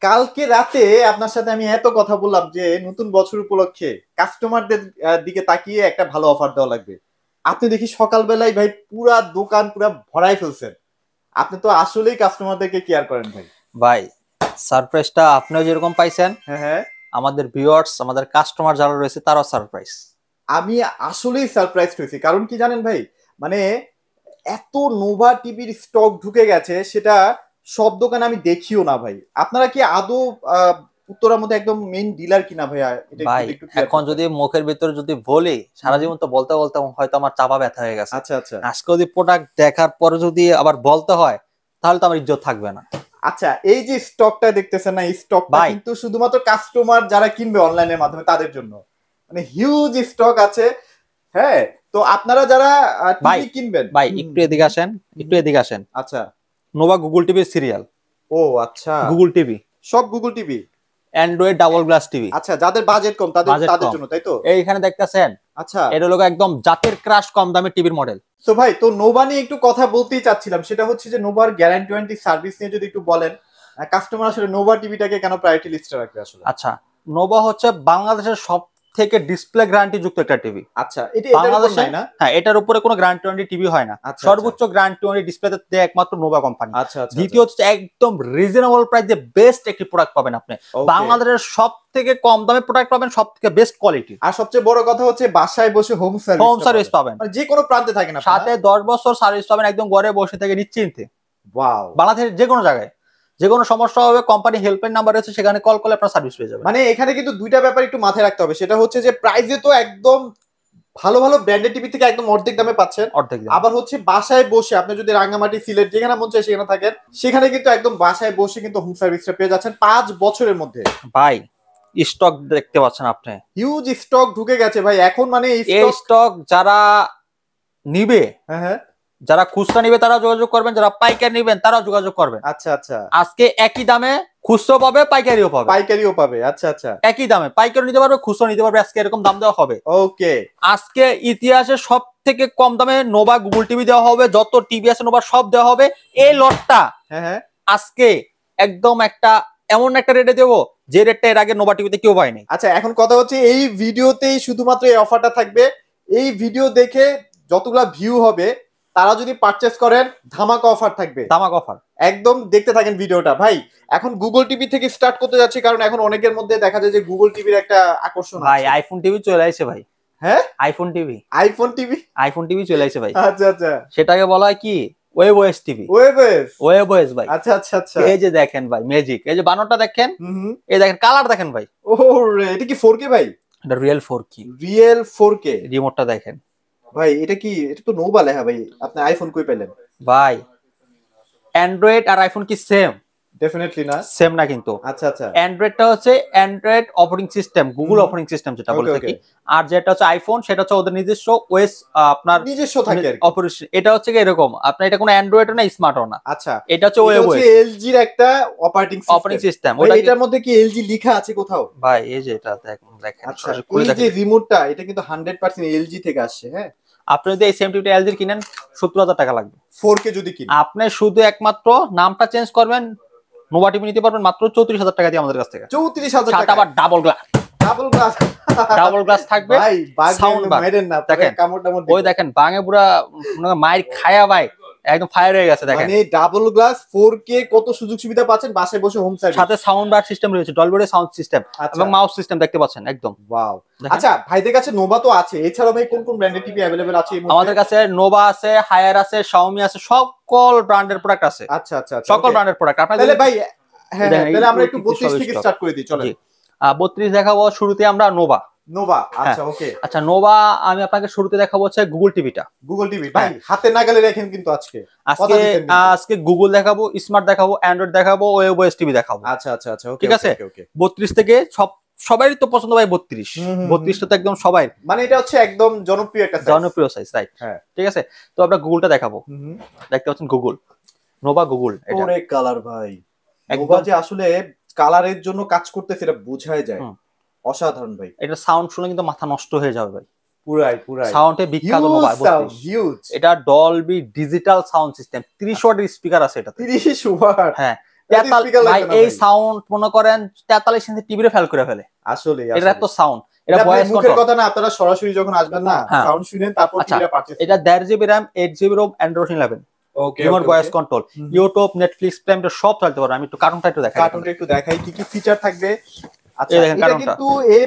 কালকে রাতে আপনার সাথে আমি এত কথা বললাম যে নতুন বছর উপলক্ষে কাস্টমারদের দিকে তাকিয়ে একটা ভালো অফার দেওয়া লাগবে। আপনি দেখি সকালবেলায় ভাই পুরা দোকান পুরা ভরাই ফেলছেন। আপনি তো আসলেই কাস্টমারদেরকে কেয়ার করেন ভাই। ভাই, সারপ্রাইজটা আপনিও যেরকম পাইছেন, হ্যাঁ হ্যাঁ, আমাদের ভিউয়ার্স, আমাদের কাস্টমার যারা রয়েছে তারাও সারপ্রাইজ। আমি আসলেই সারপ্রাইজড হয়েছি। কারণ কি জানেন ভাই, মানে এত নোভা টিভির স্টক ঢুকে গেছে, সেটা সব দোকানে আমি দেখিও না ভাই। আপনারা কি আদৌ উত্তরার মধ্যে একদম মেইন ডিলার কিনা ভাইয়া? এটা ভাই, যদি একটু ক্লিয়ার এখন করতেন। যদি মুখের ভিতরে যদি বলি, সারা হুম, জীবন তো বলতে বলতে হয়তো আমার চাপা ব্যথা হয়ে গেছে। আচ্ছা আচ্ছা আজকে যদি প্রোডাক্ট দেখার পরে যদি আবার বলতে হয়, তাহলে তো আমার ইজ্জত থাকবে না। আচ্ছা, এই যে স্টকটা দেখতেছেন না, এই স্টকটা ভাই, কিন্তু শুধুমাত্র কাস্টমার যারা কিনবে অনলাইনের মাধ্যমে তাদের জন্য, মানে হিউজ স্টক আছে। হ্যাঁ, তো আপনারা যারা ভাই, টিভি কিনবেন। ভাই, হুম একটু হুম এদিকে হুম, আসেন, হুম, একটু এদিকে আসেন। আচ্ছা। নোভা গুগল টিভির সিরিয়াল। ও আচ্ছা, গুগল টিভি, সব Google TV. Android double glass TV, আচ্ছা, যাদের বাজেট কম তাদের বাজেট তাদের কম। জন্য, তাই তো? এইখানে দেখতেছেন, আচ্ছা। এটা লোক একদম জাতের ক্রাশ কম দামের টিভির মডেল। তো ভাই, তো নোভা নিয়ে একটু কথা বলতেই চাচ্ছিলাম। সেটা হচ্ছে যে নোভার গ্যারান্টি ওয়ারেন্টি সার্ভিস নিয়ে যদি একটু বলেন। কাস্টমার আসলে নোভা টিভিটাকে কেন প্রায়োরিটি লিস্টে রাখবে আসলে? আচ্ছা, নোভা হচ্ছে বাংলাদেশের সব থেকে ডিসপ্লে গ্যারান্টি যুক্ত একটা টিভি আচ্ছা, এটার উপর বাংলাদেশে। নাই না? হ্যাঁ, এটার উপরে কোনো গ্যারান্টি ওয়ারেন্টি টিভি হয় না। আচ্ছা আচ্ছা সর্বোচ্চ গ্যারান্টি ওয়ারেন্টি ডিসপ্লেতে দেয় একমাত্র নোভা কোম্পানি। আচ্ছা আচ্ছা আচ্ছা, দ্বিতীয় হচ্ছে একদম রিজনেবল প্রাইসে বেস্ট একটি প্রোডাক্ট পাবেন আপনি। ওকে। বাংলাদেশের সব থেকে কম দামে প্রোডাক্ট পাবেন, সব থেকে বেস্ট কোয়ালিটি। আর সবচেয়ে বড় কথা হচ্ছে বাসায় বসে হোম হোম সার্ভিসটা সার্ভিস পাবেন। পাবেন, মানে যে কোনো প্রান্তে থাকেন আপনারা। সাথে 10 বছর সার্ভিস পাবেন, একদম ঘরে বসে থেকে নিশ্চিন্তে। ওয়াও। বাংলাদেশের যে কোনো জায়গায় যে কোনো সমস্যা হবে, কোম্পানি হেল্পলাইন নাম্বার আছে, সেখানে কল করলে আপনার সার্ভিস পেয়ে যাবেন। মানে এখানে কিন্তু দুইটা ব্যাপার একটু মাথায় রাখতে হবে। সেটা হচ্ছে যে প্রাইসে তো একদম ভালো ভালো ব্র্যান্ডেড টিভি থেকে একদম অর্ধেক দামে পাচ্ছেন। অর্ধেক দাম। আবার হচ্ছে বাসায় বসে আপনি যদি রাঙ্গামাটি সিলেট যেখানে মন চায় সেখানে থাকেন, সেখানে কিন্তু একদম বাসায় বসে কিন্তু হোম সার্ভিসটা পেয়ে যাচ্ছেন 5 বছরের মধ্যে। ভাই, স্টক দেখতে পাচ্ছেন আপনি, হিউজ স্টক ঢুকে গেছে ভাই এখন, মানে এই এই স্টক। স্টক যারা নিবে, হ্যাঁ হ্যাঁ, যারা খুচরা নিবে তারা যোগাযোগ করবেন, যারা পাইকারি নিবেন তারাও যোগাযোগ করবেন। আচ্ছা আচ্ছা, আজকে একই দামে খুচরো পাবে, পাইকারিও পাবে। পাইকারিও পাবে, আচ্ছা আচ্ছা, একই দামে পাইকারি নিতে পারবে, খুচরো নিতে পারবে। আজকে এরকম দাম দেওয়া হবে। ওকে। আজকে ইতিহাসে সব থেকে কম দামে নোভা গুগল টিভি দেওয়া হবে, যত টিভি আছে নোভা সব দেওয়া হবে। এই লটটা হ্যাঁ হ্যাঁ, আজকে একদম একটা এমন একটা রেটে দেবো, যে রেটটা এর আগে নোভা টিভিতে কেউ পায়নি। আচ্ছা। এখন কথা হচ্ছে এই ভিডিওতেই শুধুমাত্র এই অফারটা থাকবে। এই ভিডিও দেখে যতগুলা ভিউ হবে তারা যদি পারচেস করেন ধামাকা অফার থাকবে। ধামাক অফার। একদম দেখতে থাকেন ভিডিওটা ভাই। এখন গুগল টিভি থেকে স্টার্ট করতে যাচ্ছি, কারণ এখন অনেকের মধ্যে দেখা যায় যে গুগল টিভির একটা আকর্ষণ ভাই, আছে। আইফোন টিভি চলে আসছে ভাই। হ্যাঁ, iPhone TV, iPhone TV. IPhone TV চলে আসছে ভাই। আচ্ছা আচ্ছা, সেটাকে বলা হয় কি, web OS TV. WebOS. Web OS ভাই। আচ্ছা আচ্ছা আচ্ছা, এই যে দেখেন ভাই, ম্যাজিক। এই যে বানরটা দেখেন, হুম হুম। এই দেখেন কালার দেখেন ভাই। ও রে, এটা কি 4K ভাই? এটা রিয়েল 4K। Real 4K। রিমোটটা দেখেন ভাই এটা কি, এটা তো নোভা লেখা ভাই। আপনি আইফোন কই পেলেন? ভাই। অ্যান্ড্রয়েড আর আইফোন কি সেম? ডেফিনেটলি না। সেম না কিন্তু। আচ্ছা আচ্ছা, অ্যান্ড্রয়েডটা হচ্ছে অ্যান্ড্রয়েড অপারেটিং সিস্টেম, গুগল হুম, অপারেটিং সিস্টেম যেটা বলে ওকে থাকি। ওকে, আর যেটা হচ্ছে আইফোন, সেটা হচ্ছে ওদের নিজস্ব ওএস, আপনার নিজস্ব থাকে আর কি। অপারেশন। এটা হচ্ছে কি এরকম, আপনার এটা কোনো অ্যান্ড্রয়েডও না, স্মার্টও না। আচ্ছা, এটা হচ্ছে এটা ওয়েব হচ্ছে ওএস, এলজির একটা অপারেটিং অপারেটিং সিস্টেম। সিস্টেম। ভাই ওটা এটার মধ্যে কি এলজি লেখা আছে কোথাও? ভাই, এই যে এটা দেখেন, দেখেন আচ্ছা, সরাসরি খুলে এই যে দেখেন। রিমোটটা এটা কিন্তু 100% এলজি থেকে আসছে। হ্যাঁ, আপনি যদি এই সেম টিভিটা এলজির কিনেন, 70,000 টাকা লাগবে। 4K যদি কিনি। আপনি শুধু একমাত্র নামটা চেঞ্জ করবেন, নোভা টিভি নিতে পারবেন মাত্র 34,000 টাকা দিয়ে আমাদের কাছ থেকে। 34,000 সাথে টাকা, আবার double glass, double glass. Double glass থাকবে। ভাই সাউন্ড বার মেরেন না, দেখেন, দেখেন কামড় টামড় ওই দেখেন বাঙে পুরা মায়ের খায়া ভাই, একদম ফায়ার হয়ে গেছে দেখেন। মানে ডাবল গ্লাস 4K কত সুযোগ সুবিধা পাচ্ছেন বাসায় বসে হোম সার্ভিস। সাথে সাউন্ড বার সিস্টেম রয়েছে, ডলবি সাউন্ড সিস্টেম আচ্ছা, এবং মাউস সিস্টেম দেখতে পাচ্ছেন একদম। ওয়াও। দেখেন। আচ্ছা, ভাইদের কাছে নোভা তো আছে, এছাড়াও ভাই কোন কোন ব্র্যান্ডের টিভি अवेलेबल আছে এই মুহূর্তে? আমাদের কাছে নোভা আছে, হায়ার আছে, শাওমি আছে, সকল ব্র্যান্ডের প্রোডাক্ট আছে। আচ্ছা আচ্ছা আচ্ছা, সকল ওকে। ব্র্যান্ডের প্রোডাক্ট আপনাদের। তাহলে ভাই, হ্যাঁ হ্যাঁ, দেখেন, তাহলে আমরা একটু 32 সব থেকে স্টক। স্টার্ট করে দিই, চলেন। জি, 32 দেখাবো শুরুতে আমরা নোভা। নোভা, হ্যাঁ, আচ্ছা ওকে। আচ্ছা নোভা আমি আপনাকে শুরুতে দেখাবো হচ্ছে গুগল টিভিটা। গুগল টিভি ভাই হাতে নাগালে রাখেন কিন্তু আজকে কথা আজকে দিতেন কিন্তু। আজকে গুগল দেখাবো, স্মার্ট দেখাবো, অ্যান্ড্রয়েড দেখাবো, ওয়েব ওএস টিভি দেখাবো। আচ্ছা আচ্ছা আচ্ছা, ওকে ঠিক আছে। ওকে ওকে। 32 থেকে সবারই তো পছন্দ ভাই 32। হুম, হুম, 32টা তো একদম সবাই মানে এটা হচ্ছে একদম জনপ্রিয় একটা সাইজ। জনপ্রিয় সাইজ, রাইট। হ্যাঁ, ঠিক আছে। তো আমরা গুগলটা দেখাবো। হুম হুম। দেখতে পাচ্ছেন গুগল, নোভা গুগল। এটা ওরে কালার ভাই, একদম। নোভা যে আসলে কালারের জন্য কাজ করতেছে এটা বোঝাই যায়। হুম। অসাধারণ ভাই, এটা সাউন্ড শুনে কিন্তু মাথা নষ্ট হয়ে যাবে ভাই। পুরাই পুরাই সাউন্ডে বিখ্যাত হিউজ নোভা সাউন্ড, 32। হিউজ। এটা ডলবি ডিজিটাল সাউন্ড সিস্টেম, 30 ওয়াটের স্পিকার আছে এটাতে। 30 ওয়াট। হ্যাঁ, ভাই এই সাউন্ড মনে করেন 43 ইঞ্চি টিভিরে ফেল করে ফেলে আসলে এটা এত সাউন্ড। এটা ভয়েস মুখের কথা না, আপনারা সরাসরি যখন আসবেন না সাউন্ড শুনেন তারপর টিভিটা পারচেজ। এটা 1.5 GB RAM 8 GB ROM Android 11 okay remote voice control, YouTube Netflix Prime সব চালাতে পারবে। আমি একটু কার্টুনটা একটু দেখাই, কার্টুনটা একটু দেখাই কি কি ফিচার থাকবে। আচ্ছা এটা কিন্তু A++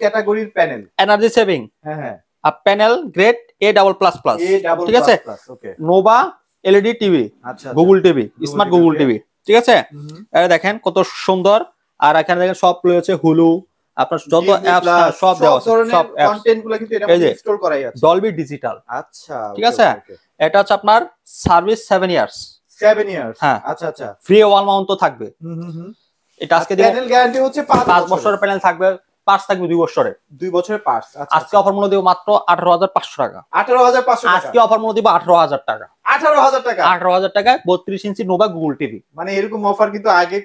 ক্যাটাগরির প্যানেল, এনার্জি সেভিং, হ্যাঁ হ্যাঁ, আপ প্যানেল গ্রেড A++, ঠিক আছে। ওকে নোভা এলইডি টিভি, আচ্ছা Google TV, smart Google TV, ঠিক আছে। এটা দেখেন কত সুন্দর। আর এখানে দেখেন সব রয়েছে হুলু, আপনার যত অ্যাপস সব দেওয়া আছে, সব কন্টেন্টগুলো কিন্তু এর মধ্যে ইনস্টল করাই আছে। ডলবি ডিজিটাল, আচ্ছা ঠিক আছে। এটা হচ্ছে আপনার সার্ভিস 7 ইয়ার্স, 7 ইয়ার্স, হ্যাঁ আচ্ছা আচ্ছা, ফ্রি ওয়াল মাউন্ট তো থাকবে। এটা আজকে প্যানেল গ্যারান্টি হচ্ছে 5 বছরের প্যানেল থাকবে, পার্টস থাকবে 2 বছরের, 2 বছরের পার্টস। আজকে অফার মূল্য দিব মাত্র 18,500 টাকা। 18,500 টাকা আজকে অফার মূল্য দিব 18,000 টাকা। 18,000 টাকা, 18,000 টাকায় 32 ইঞ্চি নোভা গুগল টিভি। মানে এরকম অফার কিন্তু আগে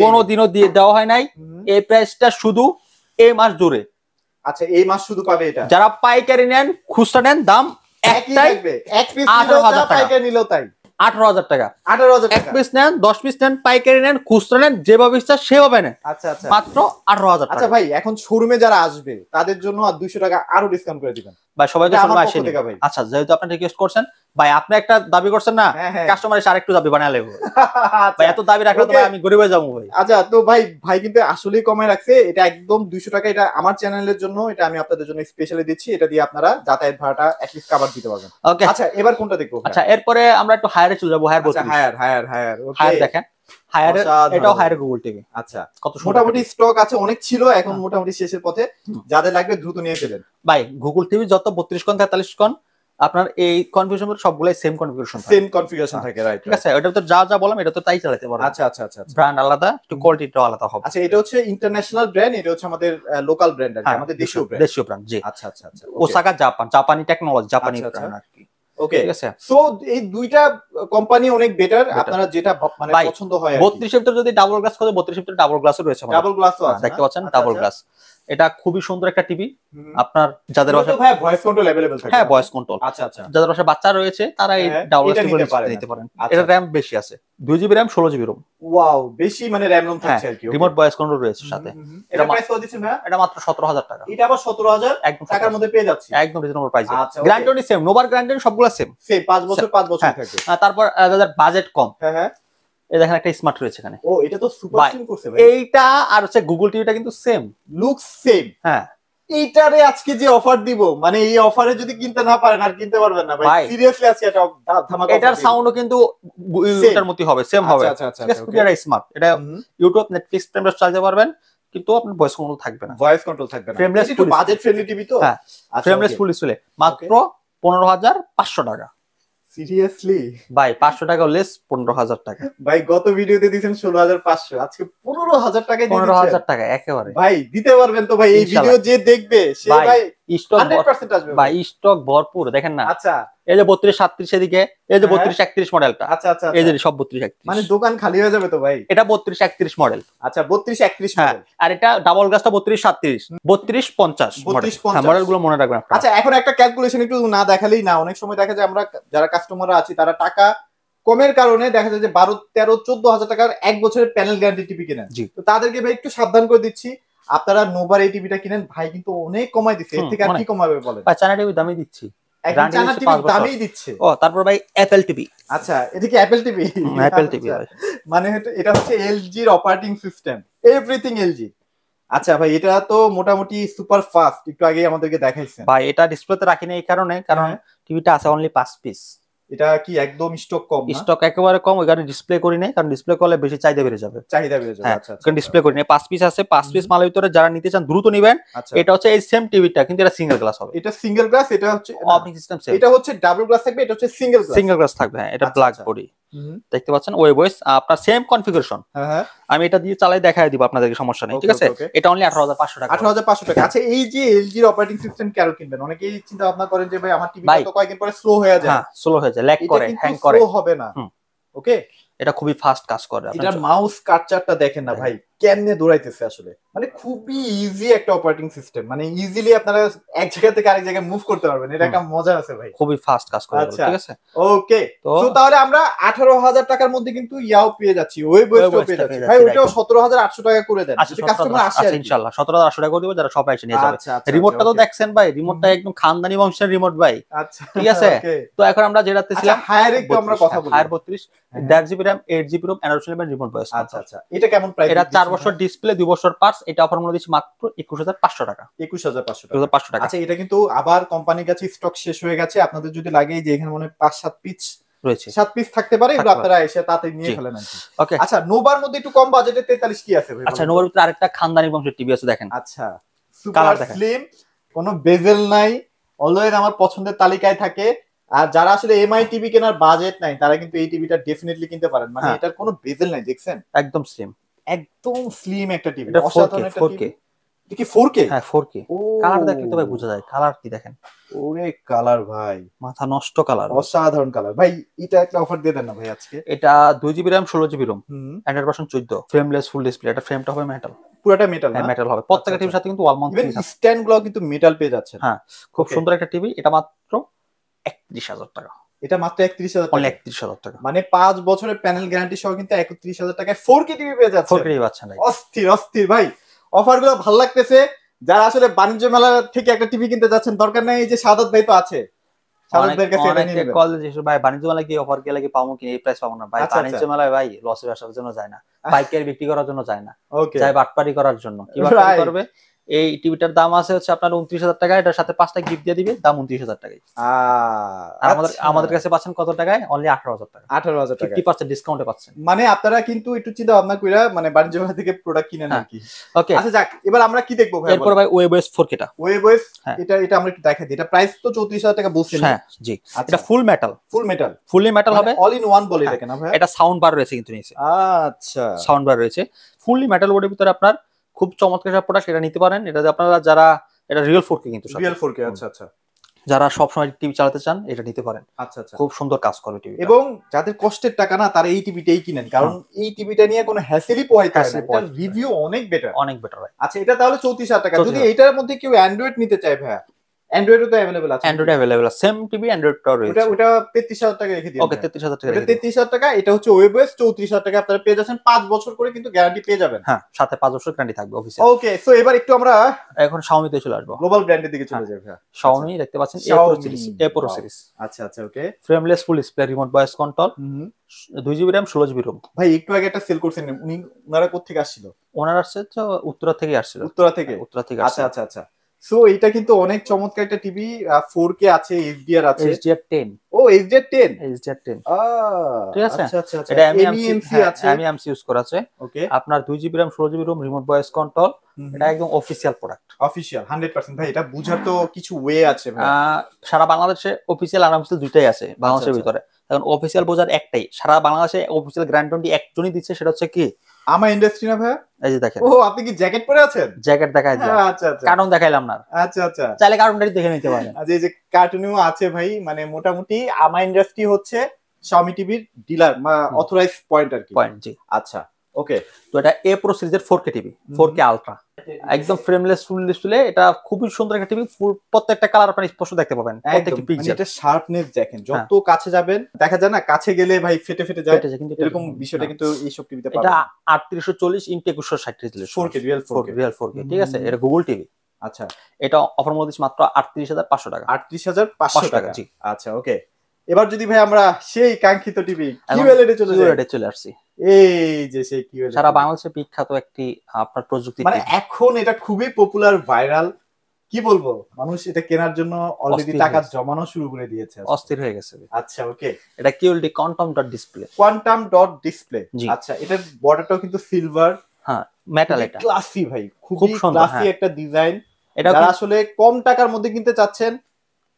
কোনোদিনও দিয়ে দেওয়া হয় নাই। এই প্রাইসটা শুধু এই মাস জুড়ে। আচ্ছা এই মাস শুধু পাবে এটা। যারা পাইকারি নেন, খুচরা নেন, দাম একটাই, এক পিস নিলেও যা, পাইকারি নিলেও তাই, 18,000 টাকা। 18,000 এক টাকা, পিস নেন, 10 পিস নেন, পাইকারি নেন, খুচরা নেন, যেভাবে ইচ্ছা সেভাবে নেন। আচ্ছা আচ্ছা, মাত্র 18,000 টাকা। আচ্ছা ভাই এখন শোরুমে যারা আসবে তাদের জন্য আর 200 টাকা আরো ডিসকাউন্ট করে দিবেন ভাই। সবাই তো শোরুমে আসেনি ভাই। আচ্ছা যেহেতু আপনি রিকোয়েস্ট করছেন ভাই, আপনি একটা দাবি করছেন না, কাস্টমার এসে আরেকটু দাবি বানায় লাগবে ভাই। এত দাবি রাখলে তো ভাই আমি গরিব হয়ে যাবো ভাই। আচ্ছা তো ভাই কিন্তু আসলেই কমায় রাখছে, এটা একদম 200 টাকা। এটা আমার চ্যানেলের জন্য, এটা আমি আপনাদের জন্য স্পেশালি দিচ্ছি। এটা দিয়ে আপনারা যাতায়াত ভাড়াটা অ্যাটলিস্ট কভার দিতে পারবেন। ওকে আচ্ছা এবার কোনটা দেখবো? আচ্ছা এরপরে আমরা একটু হায়ারে চলে যাবো। হায়ার হায়ার দেখেন, হায়ার এটাও হায়ার গুগল টিভি। আচ্ছা কত মোটামুটি স্টক আছে, অনেক ছিল, এখন মোটামুটি শেষের পথে। যাদের লাগবে দ্রুত নিয়ে ফেলেন ভাই। গুগল টিভি যত 32 কোণ 43 কোণ আপনার এই কনফিগারেশন সবগুলাই সেম কনফিগারেশন থাকে, রাইট? ঠিক আছে, ওটার তো যা বললাম এটা তো তাই চালাতে পারবেন। আচ্ছা আচ্ছা আচ্ছা, ব্র্যান্ড আলাদা, একটু কোয়ালিটিটাও আলাদা হবে। আচ্ছা এটা হচ্ছে ইন্টারন্যাশনাল ব্র্যান্ড, এটা হচ্ছে আমাদের লোকাল ব্র্যান্ড, আমাদের দেশীয় ব্র্যান্ড, জি। আচ্ছা আচ্ছা আচ্ছা, ওসাকা জাপানি টেকনোলজি, জাপানি ব্র্যান্ড আর কি। ওকে ঠিক আছে। সো এই দুইটা কোম্পানি অনেক বেটার, আপনারা যেটা মানে পছন্দ হয়। 32 এর ভিতরে যদি ডাবল গ্লাস করে, 32 এর ভিতরে ডাবল গ্লাসও রয়েছে, ডাবল গ্লাসও আছে, দেখতে পাচ্ছেন, ডাবল গ্লাস। এটা খুবই সুন্দর একটা টিভি। আপনার যাদের বাসায় ভাই ভয়েস কন্ট্রোল अवेलेबल থাকে, হ্যাঁ ভয়েস কন্ট্রোল, আচ্ছা আচ্ছা, যাদের বাসায় বাচ্চা রয়েছে তারা এই ডাবল গ্লাস নিতে পারেন। এটা র‍্যাম বেশি আছে, 2 GB RAM 16 GB ROM. Wow, বেশি মানে র‍্যাম রম থাকছে আর কি। রিমোট ভয়েস কন্ট্রোল রয়েছে সাথে। এটা প্রাইস কত দিচ্ছেন ভাই? এটা মাত্র 17,000 টাকা। এটা আবার 17,000 একদম টাকার মধ্যে পেয়ে যাচ্ছি, একদম রিজনেবল প্রাইসে। গ্যারান্টি সেম, নোভার গ্যারান্টি সবগুলো সেম 5 বছর থাকবে। তারপর যাদের বাজেট কম, হ্যাঁ হ্যাঁ, এই দেখেন একটা স্মার্ট রয়েছে এখানে। ও এটা তো সুপার সিম করছে ভাই। এইটা আর হচ্ছে গুগল টিভিটা কিন্তু সেম, লুকস সেম। হ্যাঁ এইটারে আজকে যে অফার দিব, মানে এই অফারে যদি কিনতে না পারেন আর কিনতে পারবেন না ভাই। সিরিয়াসলি আজকে এটা ধামাকা। এটার সাউন্ডও কিন্তু এটার মতই হবে, সেম হবে। আচ্ছা আচ্ছা, এটা স্মার্ট, এটা ইউটিউব নেটফ্লিক্স প্রাইম চালাতে পারবেন, কিন্তু আপনার ভয়েস কন্ট্রোল থাকবে না। ভয়েস কন্ট্রোল থাকবে না, ফ্রেমলেস, একটু বাজেট ফ্রেন্ডলি টিভি তো। হ্যাঁ ফ্রেমলেস ফুল ডিসপ্লে, মাত্র 15,500 টাকা। সিরিয়াসলি ভাই 500 টাকা লেস, 15,000 টাকা। ভাই গত ভিডিওতে দিয়েছেন 16,500, আজকে 15,000 টাকা দিয়ে 15,000 টাকা একেবারে। ভাই দিতে পারবেন তো ভাই? এই ভিডিও যে দেখবে সে ভাই স্টক 100% আসবে ভাই, স্টক ভরপুর দেখেন না। আচ্ছা এই যে 32-37 এদিকে, এই যে 32-31 মডেলটা, আচ্ছা আচ্ছা, এই যে সব 32-31, মানে দোকান খালি হয়ে যাবে তো ভাই। এটা 32-31 মডেল। আচ্ছা 32-31 মডেল। আর এটা ডাবল গ্লাসটা 32-37, 32-50 মডেলগুলো মনে রাখবেন আপনারা। আচ্ছা এখন একটা ক্যালকুলেশন একটু না দেখালেই না, অনেক সময় দেখা যায় আমরা যারা কাস্টমাররা আছি তারা টাকা কমের কারণে দেখা যায় যে 12-13-14,000 টাকার এক বছরের প্যানেল গ্যারান্টি টিভি কিনেন। তো তাদেরকে ভাই একটু সাবধান করে দিচ্ছি, আপনারা নোভার এই টিভিটা কিনেন, ভাই কিন্তু অনেক কমাই দিচ্ছে। এর থেকে আর কি কমাবে বলেন? ভাই চায়না টিভি দামই দিচ্ছি, চায়না টিভি দামই দিচ্ছে। ও তারপর ভাই অ্যাপল টিভি। আচ্ছা এটা কি অ্যাপল টিভি? অ্যাপল টিভি মানে এটা হচ্ছে এলজি এর অপারেটিং সিস্টেম, এভরিথিং এলজি। আচ্ছা ভাই এটা তো মোটামুটি সুপার ফাস্ট, একটু আগে আমাদেরকে দেখাইছেন ভাই। এটা ডিসপ্লেতে রাখিনি এই কারণে, কারণ টিভিটা আছে অনলি 5 পিস। এটা কি একদম স্টক কম? স্টক একেবারে কম, ওই কারণে ডিসপ্লে করি নাই, কারণ ডিসপ্লে করলে বেশি চাহিদা বেড়ে যাবে। আচ্ছা কারণ ডিসপ্লে করি নাই, 5 পিস আছে। 5 পিস মালের ভিতরে যারা নিতে চান দ্রুত নেবেন। এটা হচ্ছে এই সেম টিভিটা, কিন্তু এটা সিঙ্গেল গ্লাস হবে। এটা সিঙ্গেল গ্লাস, এটা হচ্ছে অপটিং সিস্টেম সেম। এটা হচ্ছে ডাবল গ্লাস থাকবে, এটা হচ্ছে সিঙ্গেল গ্লাস থাকবে। হ্যাঁ এটা ব্ল্যাক বডি দেখতে পাচ্ছেন, ওয়েব ওয়েস আপনার সেম কনফিগারেশন। আমি এটা দিয়ে চালাই দেখাই দিব আপনাদেরকে, সমস্যা নেই, ঠিক আছে। এটা অনলি 18,500 টাকা। 18,500 টাকা। আচ্ছা এই যে এলজি এর অপারেটিং সিস্টেম কেন কিনবেন? অনেকেই চিন্তা ভাবনা করেন যে ভাই আমার টিভি তো কয়েকদিন পরে স্লো হয়ে যায়। হ্যাঁ স্লো হয়ে যায়, ল্যাগ করে, হ্যাং করে। স্লো হবে না, ওকে। এটা খুবই ফাস্ট কাজ করে। এটা মাউস কার্সারটা দেখেন না ভাই, কেমনে দৌড়াইতেছে আসলে, মানে খুবই ইজি একটা অপারেটিং সিস্টেম, মানে ইজিলি আপনারা এক জায়গা থেকে আরেক জায়গায় মুভ করতে পারবেন, এটা একটা মজা আছে ভাই, খুবই ফাস্ট কাজ করে। আচ্ছা ঠিক আছে, ওকে। তো তাহলে আমরা 18,000 টাকার মধ্যে কিন্তু ইয়াও পেয়ে যাচ্ছি, ওয়েব ওয়েস্টও পেয়ে যাচ্ছি ভাই, ওইটাও 17,800 টাকা করে দেন যদি কাস্টমার আসে। আচ্ছা ইনশাআল্লাহ 17,800 টাকা করে দিব, যারা সবাই এসে নিয়ে যাবে। রিমোটটা তো দেখছেন ভাই, রিমোটটা একদম খানদানি বংশের রিমোট ভাই। আচ্ছা ঠিক আছে, তো এখন আমরা যেটাতে ছিলাম হায়ার একটু আমরা কথা বলি, Haier 32 1.5 GB RAM 8 GB ROM Android 11 remote voice. আচ্ছা আচ্ছা, এটা কেমন প্রাইস? এটা 4 বছর ডিসপ্লে, 2 বছর পার্টস, এটা অফার মূল্য দিচ্ছি মাত্র 21,500 টাকা। 21,500 টাকা। আচ্ছা এটা কিন্তু আবার কোম্পানির কাছে স্টক শেষ হয়ে গেছে, আপনাদের যদি লাগে যে এখানে মনে 5-7 পিস রয়েছে, 7 পিস থাকতে পারে, এগুলো আপনারা এসে তাড়াতাড়ি নিয়ে ফেলেন আর কি। ওকে আচ্ছা, নোভার মধ্যে একটু কম বাজেটে 43 কি আছে ভাই? আচ্ছা নোভার ভিতরে আরেকটা খানদানি বংশের টিভি আছে দেখেন। আচ্ছা সুপার স্লিম, কোনো বেজেল নাই, অলওয়েজ আমার পছন্দের তালিকায় থাকে। আর যারা আসলে এমআই টিভি কেনার বাজেট নাই তারা কিন্তু এই টিভিটা ডেফিনেটলি কিনতে পারেন, মানে এটার কোনো বেজেল নাই, দেখছেন একদম স্লিম, একদম স্লিম একটা টিভি, এটা 4K। এটা কি 4K? হ্যাঁ 4K। কালার দেখলে তো ভাই বোঝা যায়, কালার কি দেখেন, ওরে কালার ভাই মাথা নষ্ট কালার, অসাধারণ কালার ভাই। এটা একটা অফার দিয়ে দেন না ভাই আজকে। এটা 2 GB RAM 16 GB ROM Android version 14, frameless full display, এটা ফ্রেমটা হবে মেটাল, পুরোটা মেটাল না? মেটাল হবে। প্রত্যেকটা টিভির সাথে কিন্তু ওয়াল মাউন্ট স্ট্যান্ড গুলো কিন্তু মেটাল পেয়ে যাচ্ছে। হ্যাঁ খুব সুন্দর একটা টিভি, এটা মাত্র 31,000 টাকা। এটা মাত্র 31,000 টাকা, 31,000 টাকা, মানে 5 বছরের প্যানেল গ্যারান্টি সহ কিন্তু 31,000 টাকায় 4K টিভি পেয়ে যাচ্ছে। 4K টিভি পাচ্ছেন ভাই, অস্থির অস্থির ভাই, অফার গুলো ভালো লাগতেছে। যারা আসলে বাণিজ্য মেলা থেকে একটা টিভি কিনতে যাচ্ছেন, দরকার নাই এই যে সাদাত ভাই তো আছে, সাদাত ভাইয়ের কাছে এটা নিয়ে নেবেন। কল দিয়েছে ভাই বাণিজ্য মেলায় কি অফার গেলে কি পাবো, কি এই প্রাইস পাবো না ভাই। বাণিজ্য মেলায় ভাই লসে আসার জন্য যায় না, পাইকারি বিক্রি করার জন্য যায় না, যায় বাটপারি করার জন্য। কি বাটপারি করবে? এই টিভিটার দাম আছে হচ্ছে আপনার 29,000 টাকা, এটার সাথে 5টা গিফট দিয়ে দিবে, দাম 29,000 টাকায়। আর আমাদের কাছে পাচ্ছেন কত টাকায়? অনলি 18,000 টাকা। 18,000 টাকা 50% ডিসকাউন্টে পাচ্ছেন। মানে আপনারা কিন্তু একটু চিন্তা ভাবনা কইরা মানে বাণিজ্য মেলা থেকে প্রোডাক্ট কিনেন আর কি। ওকে আচ্ছা যাক, এবার আমরা কি দেখবো ভাই? এরপর ভাই ওয়েবওয়েস 4K টা, ওয়েবওয়েস এটা আমরা একটু দেখাই দিই। এটা প্রাইস তো 34,000 টাকা বলছেন। হ্যাঁ জি, এটা ফুল মেটাল, ফুললি মেটাল হবে, অল ইন ওয়ান বলে দেখেন না ভাই। এটা সাউন্ড বার রয়েছে কিন্তু নিচে। আচ্ছা সাউন্ড বার রয়েছে, ফুললি মেটাল বডির ভিতরে আপনার খুব চমৎকার একটা প্রোডাক্ট, এটা নিতে পারেন। এটা আপনারা যারা এটা রিয়েল 4K কিন্তু রিয়েল 4K। আচ্ছা আচ্ছা, যারা সব সময় টিভি চালাতে চান এটা নিতে পারেন। আচ্ছা আচ্ছা, খুব সুন্দর কাজ করবে টিভি। এবং যাদের কষ্টের টাকা না, তারা এই টিভিটাই কিনেন, কারণ এই টিভিটা নিয়ে কোনো হ্যাসেলই পোহাইতে হয় না, এটার রিভিউ অনেক বেটার, অনেক বেটার হয়। আচ্ছা এটা তাহলে 34,000 টাকা। যদি এটার মধ্যে কেউ অ্যান্ড্রয়েড নিতে চায় ভাই, অ্যান্ড্রয়েডও তো अवेलेबल আছে। অ্যান্ড্রয়েড अवेलेबल আছে, সেম টিভি অ্যান্ড্রয়েডটাও রয়েছে। ওটা 33,000 টাকা রেখে দিন। ওকে 33,000 টাকা, এটা 33,000 টাকা। এটা হচ্ছে ওয়েবওয়েস 34,000 টাকা আপনারা পেয়ে যাচ্ছেন, 5 বছর করে কিন্তু গ্যারান্টি পেয়ে যাবেন। হ্যাঁ সাথে 5 বছর গ্যারান্টি থাকবে অফিসিয়াল। ওকে সো এবার একটু আমরা এখন Xiaomi তে চলে আসবো, গ্লোবাল ব্র্যান্ডের দিকে চলে যাই ভাই। Xiaomi দেখতে পাচ্ছেন A Pro সিরিজ। আচ্ছা আচ্ছা okay, frameless full display, remote voice control, 2 GB RAM 16 GB ROM। ভাই একটু আগে একটা সেল করছেন, ওনারা কোথা থেকে আসছিল? ওনারা আসছে তো উত্তরা থেকে আসছিল। উত্তরা থেকে? উত্তরা থেকে। আচ্ছা আচ্ছা আচ্ছা। সো এটা কিন্তু অনেক চমৎকার একটা টিভি, 4K আছে, HDR আছে, HDR10। ও HDR10, HDR10 ঠিক আছে। আচ্ছা আচ্ছা আচ্ছা, এটা MEMC আছে, MEMC ইউজ করা আছে। ওকে আপনার 2 GB RAM 16 GB ROM, remote voice control, এটা একদম অফিশিয়াল প্রোডাক্ট, অফিশিয়াল 100%। ভাই এটা বুঝার তো কিছু ওয়ে আছে ভাই? সারা বাংলাদেশে অফিশিয়াল আর আনঅফিশিয়াল দুইটাই আছে বাংলাদেশের ভিতরে। এখন অফিশিয়াল বোঝার একটাই, সারা বাংলাদেশে অফিশিয়াল গ্যারান্টি একজনই দিচ্ছে, সেটা হচ্ছে কি আমা ইন্ডাস্ট্রি না ভাই? এই যে দেখেন। ও আপনি কি জ্যাকেট পরে আছেন? জ্যাকেট দেখাই দিই। আচ্ছা আচ্ছা, কার্টুন দেখাইলাম না। আচ্ছা আচ্ছা, চাইলে কার্টুনটাই দেখে নিতে পারেন। আচ্ছা এই যে কার্টুনও আছে ভাই, মানে মোটামুটি আমা ইন্ডাস্ট্রি হচ্ছে Xiaomi টিভির ডিলার বা অথরাইজ পয়েন্ট আর কি। পয়েন্ট জি। আচ্ছা ওকে, তো এটা A Pro সিরিজের 4K টিভি, 4K আলট্রা, একদম ফ্রেমলেস ফুল ডিসপ্লে। এটা খুবই সুন্দর একটা টিভি, ফুল প্রত্যেকটা কালার আপনি স্পষ্ট দেখতে পাবেন, প্রত্যেকটা পিক্সেল। এটা শার্পনেস দেখেন, যত কাছে যাবেন দেখা যায় না, কাছে গেলে ভাই ফেটে ফেটে যায়, এরকম বিষয়টা কিন্তু এই সব টিভিতে পাবেন। এটা 3840 into 2160 resolution, 4K real 4K, ঠিক আছে। এটা গুগল টিভি। আচ্ছা এটা অফার মূল্য দিচ্ছি মাত্র 38,500 টাকা। 38,500 টাকা জি। আচ্ছা ওকে, এবার যদি ভাই আমরা সেই কাঙ্ক্ষিত টিভি কিউএলইডি চলে আসছি, এই যে সেই কিউএলইডি সারা বাংলাদেশে বিখ্যাত একটি আপনার প্রযুক্তি, মানে এখন এটা খুবই পপুলার, ভাইরাল, কি বলবো, মানুষ এটা কেনার জন্য অলরেডি টাকা জমানো শুরু করে দিয়েছে, অস্থির হয়ে গেছে। আচ্ছা ওকে, এটা QLED quantum dot display, quantum dot display. আচ্ছা এটার বর্ডারটাও কিন্তু সিলভার, হ্যাঁ মেটাল, এটা ক্লাসি ভাই, খুবই ক্লাসি একটা ডিজাইন। এটা আসলে কম টাকার মধ্যে কিনতে চাচ্ছেন,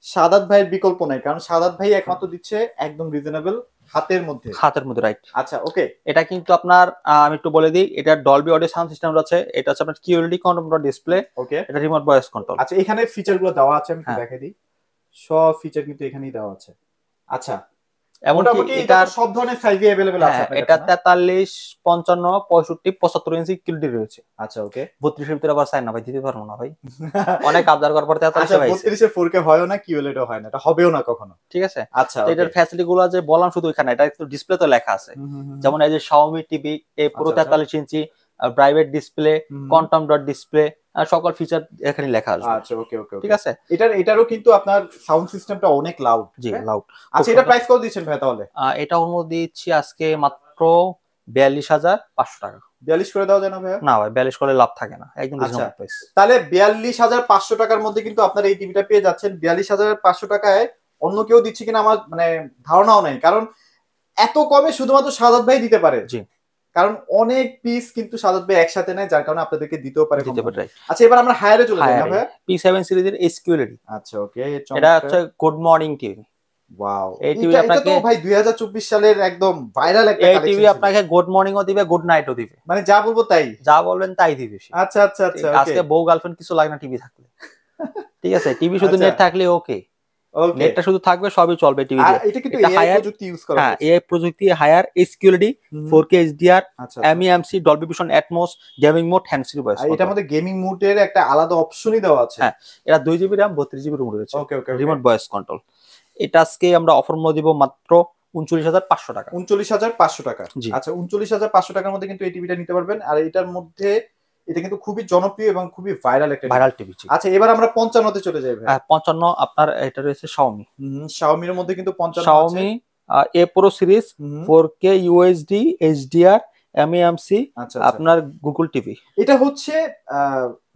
সাদাত ভাইয়ের বিকল্প নাই, কারণ সাদাত ভাই একমাত্র দিচ্ছে একদম রিজনেবল হাতের মধ্যে, রাইট। আচ্ছা ওকে, এটা কিন্তু আপনার আমি একটু বলে দিই, এটা ডলবি অডিও সাউন্ড সিস্টেম আছে, এটা হচ্ছে আপনার কিউএলইডি কোয়ান্টাম ডট ডিসপ্লে। ওকে, এটা রিমোট ভয়েস কন্ট্রোল। আচ্ছা এখানে ফিচার গুলো দেওয়া আছে, আমি দেখাই দিই, সব ফিচার কিন্তু এখানেই দেওয়া আছে। আচ্ছা এমনকি এটা সব ধরনের সাইজে अवेलेबल আছে আপনাদের এটা 43 55 65 75 ইঞ্চি কিউটি রয়েছে। আচ্ছা ওকে। 32 এর ভিতরে আবার চাই না ভাই, দিতে পারবো না ভাই। অনেক আবদার করার পর 43 ভাই। 32 এ 4K হয়ও না, কিউএলইডও হয় না, এটা হবেও না কখনো। ঠিক আছে। আচ্ছা তো এটার ফ্যাসিলিটি গুলো যে বললাম শুধু এখানে, এটা একটু ডিসপ্লেতে লেখা আছে। যেমন এই যে Xiaomi টিভি এই পুরো 43 inch, private display, quantum dot display, সকল ফিচার এখানে লেখা আছে। আচ্ছা ওকে ওকে ঠিক আছে। এটারও কিন্তু আপনার সাউন্ড সিস্টেমটা অনেক লাউড। জি লাউড। আচ্ছা এটা প্রাইস কত দিচ্ছেন ভাই তাহলে? এটা ওর মধ্যে দিচ্ছি আজকে মাত্র 42,500 টাকা। 42 করে দেওয়া যায় না ভাই? না ভাই 42 করলে লাভ থাকে না, একদম রিজনেবল প্রাইস। তাহলে 42,500 টাকার মধ্যে কিন্তু আপনারা এই টিভিটা পেয়ে যাচ্ছেন। 42,500 টাকায় অন্য কেউ দিচ্ছে কিনা আমার মানে ধারণাও নাই, কারণ এত কমে শুধুমাত্র সাজাদ ভাই দিতে পারে। জি, কারণ অনেক পিস কিন্তু সাজাদ ভাই একসাথে নেয়, যার কারণে আপনাদেরকে দিতেও পারে। আচ্ছা এবার আমরা হায়ারে চলে যাই না ভাই? P7 সিরিজের SQLED। আচ্ছা ওকে, এটা হচ্ছে গুড মর্নিং টিভি। ওয়াও, এই টিভি আপনাকে ভাই 2024 সালের একদম ভাইরাল একটা কালেকশন। এই টিভি আপনাকে গুড মর্নিং ও দিবে, গুড নাইট ও দিবে, মানে যা বলবো তাই, যা বলবেন তাই দিবে। আচ্ছা আচ্ছা আচ্ছা, আজকে বউ গার্লফ্রেন্ড কিছু লাগে না টিভি থাকলে। ঠিক আছে, টিভি শুধু নেট থাকলে ওকে, নেটটা শুধু থাকবে সবই চলবে টিভি দিয়ে। এটা কিন্তু এআই প্রযুক্তি ইউজ করা হ্যাঁ, এআই প্রযুক্তি, Haier SQLED, 4K HDR, MEMC, Dolby Vision, Atmos, gaming mode, hand free voice. এটার মধ্যে গেমিং মোডের একটা আলাদা অপশনই দেওয়া আছে। হ্যাঁ, এটা 2GB RAM 32GB রোম রয়েছে। ওকে ওকে, রিমোট ভয়েস কন্ট্রোল। এটা আজকে আমরা অফার মধ্যে দিব মাত্র 39,500 টাকা। 39,500 টাকা। আচ্ছা 39,500 টাকার মধ্যে কিন্তু এই টিভিটা নিতে পারবেন। আর এটার মধ্যে এটা কিন্তু খুবই জনপ্রিয় এবং খুবই ভাইরাল একটা টিভি। আচ্ছা এবার আমরা 55 তে চলে যাই ভাই। 55 আপনার এটা রয়েছে Xiaomi। Xiaomi এর মধ্যে কিন্তু 55 আছে। Xiaomi A Pro series, 4K UHD HDR MEMC, আপনার গুগল টিভি। এটা হচ্ছে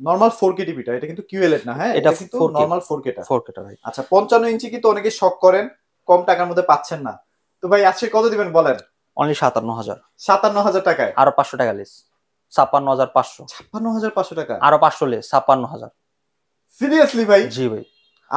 নরমাল 4K টিভিটা, এটা কিন্তু QLED না। হ্যাঁ, এটা কিন্তু নরমাল 4K টা। 4K টা ভাই। আচ্ছা 55 ইঞ্চি কিন্তু অনেকে শক করেন, কম টাকার মধ্যে পাচ্ছেন না। তো ভাই আজকে কত দিবেন বলেন? অনলি 57,000। 57,000 টাকায় আরো 500 টাকা লেস, 56,500। 56,500 টাকা, আরো 500 লেস, 56,000। সিরিয়াসলি ভাই? জি ভাই,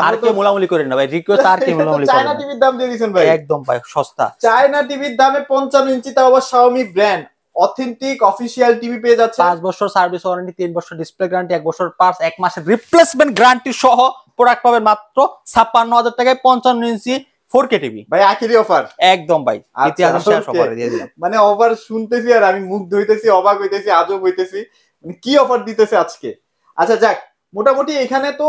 আর কে মুলামুলি করেন না ভাই, রিকোয়েস্ট আর কে মুলামুলি করেন না। চায়না টিভির দাম দিয়ে দিবেন ভাই? একদম ভাই সস্তা। চায়না টিভির দামে 55 ইঞ্চি, তাও আবার Xiaomi brand authentic official TV পেয়ে যাচ্ছে। 5 বছর সার্ভিস ওয়ারেন্টি, 3 বছর ডিসপ্লে গ্যারান্টি, 1 বছর পার্টস, 1 মাসের রিপ্লেসমেন্ট গ্যারান্টি সহ প্রোডাক্ট পাবেন মাত্র 56,000 টাকায় 55 ইঞ্চি 4K টিভি। ভাই আখিরি অফার একদম ভাই, ইতিহাস শেষ অফার দিয়ে দিলাম। মানে অফার শুনতেছি আর আমি মুগ্ধ হইতেছি, অবাক হইতেছি, আজব হইতেছি, মানে কি অফার দিতেছে আজকে। আচ্ছা যাক, মোটামুটি এখানে তো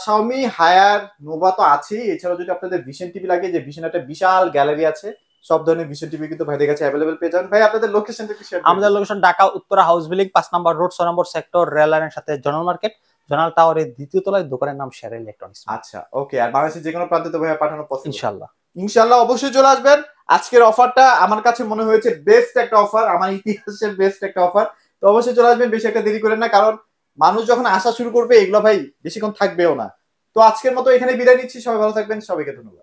Xiaomi, হায়ার, নোভা তো আছেই। এছাড়াও যদি আপনাদের ভিশন টিভি লাগে, যে ভিশন একটা বিশাল গ্যালারি আছে, সব ধরনের ভিশন টিভি কিন্তু ভাইদের কাছে अवेलेबल পেয়ে যাবেন। ভাই আপনাদের লোকেশনটা কি শেয়ার করুন? আমাদের location Dhaka Uttara house building 5 নম্বর রোড 6 নম্বর সেক্টর, রেল লাইনের সাথে জনাল মার্কেট, জনাল টাওয়ারের দ্বিতীয় তলায়, দোকানের নাম শেয়ার ইলেকট্রনিক্স। আচ্ছা ওকে, আর বাংলাদেশের যে কোনো প্রান্তে তো ভাই পাঠানো পসিবল? ইনশাআল্লাহ ইনশাআল্লাহ অবশ্যই চলে আসবেন। আজকের অফারটা আমার কাছে মনে হয়েছে বেস্ট একটা অফার, আমার ইতিহাসের বেস্ট একটা অফার। তো অবশ্যই চলে আসবেন, বেশি একটা দেরি করেন না, কারণ মানুষ যখন আসা শুরু করবে এগুলো ভাই বেশিক্ষণ থাকবেও না। তো আজকের মতো এখানে বিদায় নিচ্ছি, সবাই ভালো থাকবেন, সবাইকে ধন্যবাদ।